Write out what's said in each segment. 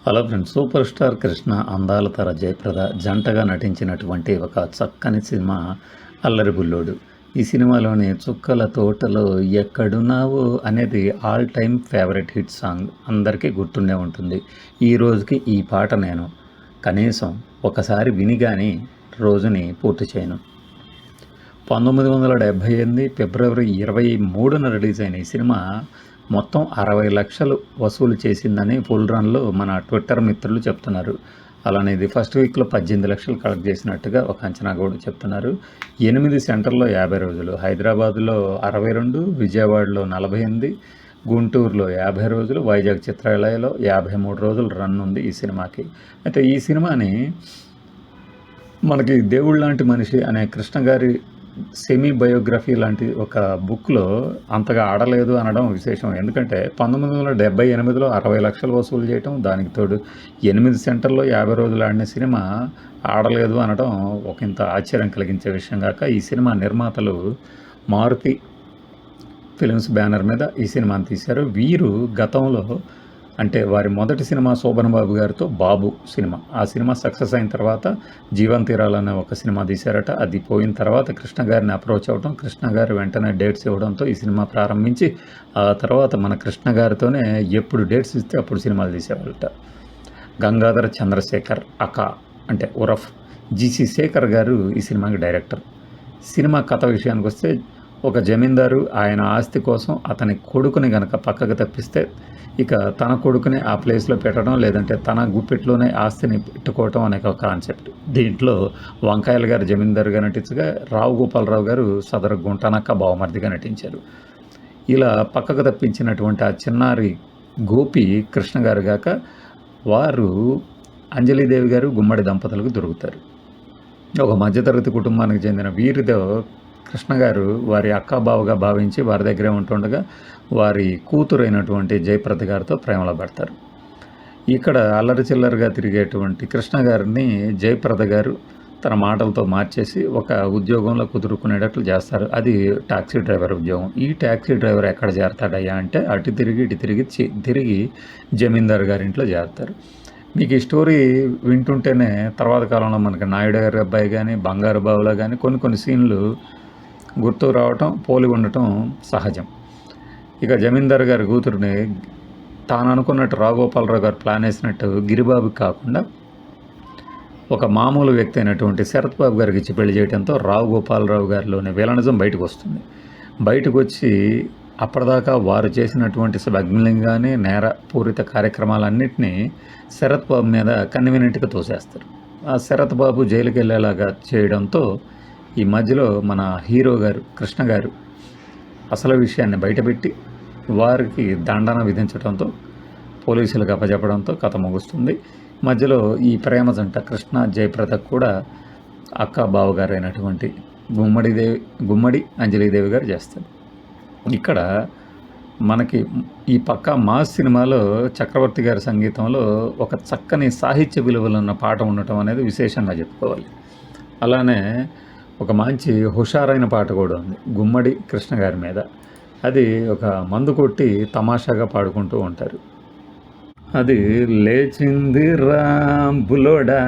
Hello friends, super star Krishna, అందాల తర జయప్రద జంటగా నటించినటువంటి ఒక చక్కని సినిమా అల్లరి బుల్లోడు. ఈ సినిమాలోని చుక్కల తోటలో ఎక్కడున్నావు అనేది all time favourite hit song అందరికీ గుర్తుండే ఉంటుంది. ఈ రోజుకి ఈ పాట నేను కనీసం ఒకసారి విని కానీ రోజుని పూర్తి చేయను. 1978 ఫిబ్రవరి 23న రిలీజ్ అయిన ఈ సినిమా మొత్తం 60 లక్షలు వసూలు చేసిందని ఫుల్ రన్లో మన ట్విట్టర్ మిత్రులు చెప్తున్నారు. అలానే ఇది ఫస్ట్ వీక్లో 18 లక్షలు కలెక్ట్ చేసినట్టుగా ఒక అంచనా కూడా చెప్తున్నారు. 8 సెంటర్లో 50 రోజులు, హైదరాబాద్లో 62, విజయవాడలో 48, గుంటూరులో 50 రోజులు, వైజాగ్ చిత్రాలయలో 53 రోజులు రన్ ఉంది ఈ సినిమాకి. అయితే ఈ సినిమాని మనకి దేవుళ్ళ లాంటి మనిషి అనే కృష్ణ గారి సెమీ బయోగ్రఫీ లాంటి ఒక బుక్లో అంతగా ఆడలేదు అనడం విశేషం. ఎందుకంటే 1978లో 60 లక్షలు వసూలు చేయటం, దానికి తోడు 8 సెంటర్లో 50 రోజులు ఆడిన సినిమా ఆడలేదు అనడం ఒకంత ఆశ్చర్యం కలిగించే విషయం కాక, ఈ సినిమా నిర్మాతలు మారుతి ఫిల్మ్స్ బ్యానర్ మీద ఈ సినిమాని తీశారు. వీరు గతంలో అంటే వారి మొదటి సినిమా శోభన్ బాబు గారితో బాబు సినిమా, ఆ సినిమా సక్సెస్ అయిన తర్వాత జీవన్ తీరాలనే ఒక సినిమా తీశారట. అది పోయిన తర్వాత కృష్ణ గారిని అప్రోచ్ అవ్వడం, కృష్ణ గారు వెంటనే డేట్స్ ఇవ్వడంతో ఈ సినిమా ప్రారంభించి ఆ తర్వాత మన కృష్ణ గారితోనే ఎప్పుడు డేట్స్ ఇస్తే అప్పుడు సినిమాలు తీసేవాళ్ళట. గంగాధర చంద్రశేఖర్ అక అంటే ఉరఫ్ జీసీ శేఖర్ గారు ఈ సినిమాకి డైరెక్టర్. సినిమా కథ విషయానికి వస్తే, ఒక జమీందారు ఆయన ఆస్తి కోసం అతని కొడుకుని గనక పక్కకు తప్పిస్తే ఇక తన కొడుకుని ఆ ప్లేస్లో పెట్టడం, లేదంటే తన గుప్పెట్లోనే ఆస్తిని పెట్టుకోవటం అనే ఒక కాన్సెప్ట్. దీంట్లో వంకాయల గారు జమీందారుగా నటించగా, రావు గోపాలరావు గారు సదరు గుంటనక్క బావమర్దిగా నటించారు. ఇలా పక్కకు తప్పించినటువంటి ఆ చిన్నారి గోపి కృష్ణ గారు గాక, వారు అంజలీదేవి గారు గుమ్మడి దంపతులకు దొరుకుతారు. ఒక మధ్యతరగతి కుటుంబానికి చెందిన వీరితో కృష్ణ గారు వారి అక్క బావగా భావించి వారి దగ్గరే ఉంటుండగా, వారి కూతురైనటువంటి జయప్రద గారితో ప్రేమలో పడతారు. ఇక్కడ అల్లరి చిల్లరగా తిరిగేటువంటి కృష్ణ గారిని జయప్రద గారు తన మాటలతో మార్చేసి ఒక ఉద్యోగంలో కుదురుకునేటట్లు చేస్తారు. అది టాక్సీ డ్రైవర్ ఉద్యోగం. ఈ టాక్సీ డ్రైవర్ ఎక్కడ చేరతాడయ్యా అంటే, అటు తిరిగి ఇటు తిరిగి జమీందారు గారి ఇంట్లో చేరతారు. మీకు ఈ స్టోరీ వింటుంటేనే తర్వాత కాలంలో మనకి నాయుడు గారి అబ్బాయి కానీ, బంగారు బావులో కానీ కొన్ని సీన్లు గుర్తు రావటం, పోలి ఉండటం సహజం. ఇక జమీందారు గారి కూతురుని తాను అనుకున్నట్టు రావుగోపాలరావు గారు ప్లాన్ వేసినట్టు గిరిబాబు కాకుండా ఒక మామూలు వ్యక్తి అయినటువంటి శరత్ బాబు గారికి ఇచ్చి పెళ్లి చేయడంతో రావుగోపాలరావు గారిలోని విలనిజం బయటకు వస్తుంది. బయటకు వచ్చి అప్పటిదాకా వారు చేసినటువంటి స్మగ్లింగ్ నేర పూరిత కార్యక్రమాలన్నింటినీ శరత్ బాబు మీద కన్వీనియంట్గా తోసేస్తారు. ఆ శరత్ బాబు జైలుకి వెళ్ళేలాగా చేయడంతో ఈ మధ్యలో మన హీరో గారు కృష్ణ గారు అసలు విషయాన్ని బయటపెట్టి వారికి దండన విధించడంతో, పోలీసులకు అప్పచెప్పడంతో కథ ముగుస్తుంది. మధ్యలో ఈ ప్రేమ జంట కృష్ణ జయప్రదకు కూడా అక్క బావగారు అయినటువంటి గుమ్మడి అంజలీదేవి గారు చేస్తారు. ఇక్కడ మనకి ఈ పక్క మాస్ సినిమాలో చక్రవర్తి గారి సంగీతంలో ఒక చక్కని సాహిత్య విలువలు ఉన్న పాట ఉండటం అనేది విశేషంగా చెప్పుకోవాలి. అలానే ఒక మంచి హుషారైన పాట కూడా ఉంది గుమ్మడి కృష్ణ గారి మీద. అది ఒక మందు కొట్టి తమాషాగా పాడుకుంటూ ఉంటారు. అది లేచింది రా బులోడా,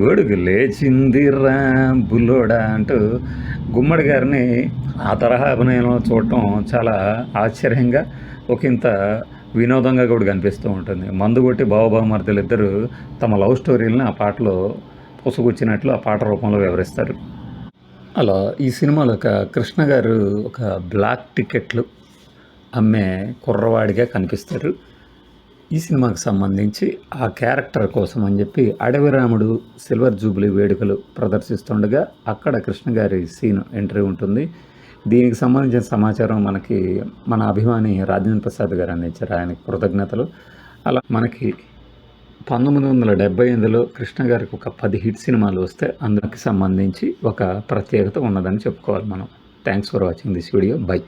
గొడుగు లేచింది రా బులోడా అంటూ గుమ్మడి గారిని ఆ తరహా అభినయంలో చూడటం చాలా ఆశ్చర్యంగా, ఒకంత వినోదంగా కూడా కనిపిస్తూ ఉంటుంది. మందు కొట్టి బావబావమర్దులు ఇద్దరు తమ లవ్ స్టోరీలను ఆ పాటలో పొసుగుచ్చినట్లు ఆ పాట రూపంలో వివరిస్తారు. అలా ఈ సినిమాలో ఒక కృష్ణ గారు ఒక బ్లాక్ టికెట్లు అమ్మే కుర్రవాడిగా కనిపిస్తారు. ఈ సినిమాకి సంబంధించి ఆ క్యారెక్టర్ కోసం అని చెప్పి అడవి రాముడు సిల్వర్ జూబ్లీ వేడుకలు ప్రదర్శిస్తుండగా అక్కడ కృష్ణ గారి సీన్ ఎంట్రీ ఉంటుంది. దీనికి సంబంధించిన సమాచారం మనకి మన అభిమాని రాజేంద్ర ప్రసాద్ గారు అందించారు, ఆయనకి కృతజ్ఞతలు. అలా మనకి 1978లో కృష్ణ గారికి ఒక 10 హిట్ సినిమాలు వస్తే అందుకు సంబంధించి ఒక ప్రత్యేకత ఉన్నదని చెప్పుకోవాలి మనం. Thanks for watching this video. By.